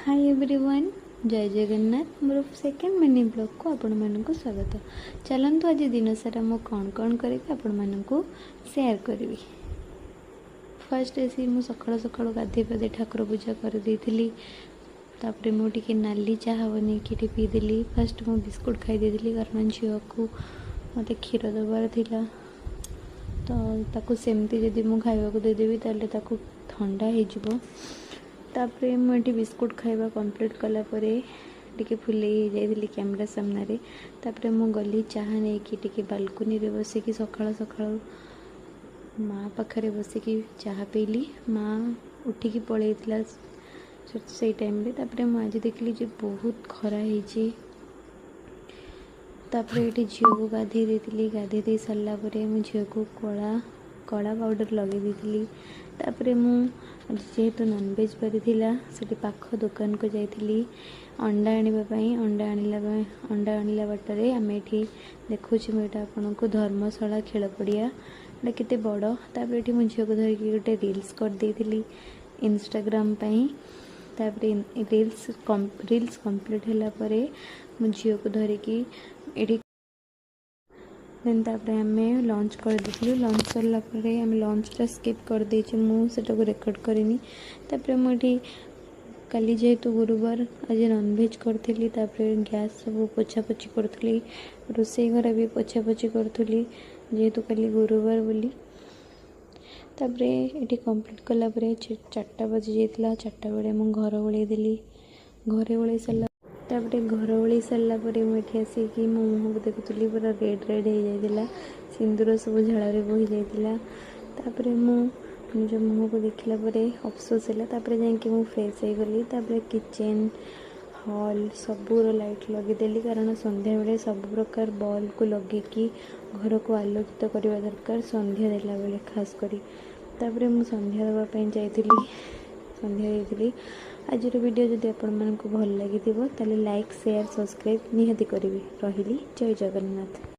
Hi everyone, जय Jagannath. More second mini blog को आपण मानक स्वागत। चलतु आज दिन सारा मु कौन कौन करी आपण मानक शेयर करी। फर्स्ट ऐसी मु सकाळ सकाळ गाधे पाधे ठाकुर पूजा कर देइथिली। तापरे मु टिके नाली चाहा बनेकी पीदेली। फर्स्ट मु बिस्कुट खाई देइथिली कारण झील को मत क्षीर दबार थिला। तो ताकू सेमती जदि मु खाइबा को देदेबी ताले ताकू ठंडा हो जिवो। तापरे मुझे बिस्कुट खाइबा कंप्लीट कला परे टिके फुले जाइली कैमरा सामने रे। तापरे मु गली चाहा नहीं कि टिके बालकनी रे बसिकी सकाळ सकाळ माँ पाखरे बसिकी चाहा पीली। माँ उठिकी पलैला से टाइम रे। तापरे मु आज देखली जे बहुत खरा होईची। तापरे ये झील को गाधे देती। गाधे दे सारा पर मु झील को कला कला पाउडर लगे देती। तापरे मु जेहेतु नॉनवेज बारी थिला से पाख दुकान को जाइली अंडा आनिबाई। अंडा आनिला बाटर आम ये देखुँ मुझे आपन को धर्मशाला खेल पड़िया केते बड़। तापर ये मो झील को धरिकी गोटे रील्स कर देइथिली इंस्टाग्राम पाई। तापर रील्स कंप्लीट होला परे मो झील को धरिकी एठी देन तापरे आमे लंच कर देथिलु। लंच सरला परे आमे लंचटा स्किप कर देछि। मु सेटा को रेकॉर्ड करिनी। तापरे मुठी काली जेहेतु गुरुवार आज नॉनवेज करथिली। तापरे गैस सब पोछा पोछी करथुली। रोसई घर भी पोछा पोछी करथुली जेहेतु काली गुरुवार बोली। तापरे एठी कंप्लीट कला परे 4टा बजे जाइतला। 4टा बेले मु घर ओळेई देली। घर ओळेई सरला तापरे घर ओळेई सरला परे मुठी आसिकी मो मुह को देखुली पूरा रेड रेड हो जाइला। सिंदूर सब झाड़े बोही जाइला। तापरे मु निज मुह को देखला परे अफसोस है। तापरे जाइए मु फ्रेश हो गली। तापरे किचन हॉल सबूर लाइट लगेदेली कारण संध्या बेले सब प्रकार बल्ब को लगेकी घर को आलोकित करवा दरकार संध्या देला बेले खास करी। तापरे मु संध्या देवाई जाइली। संध्या देइथिली। आज वीडियो जदि आपण मानक भल लगी ताले लाइक शेयर सब्सक्राइब निहाती करिवे। रहिली जय जगन्नाथ।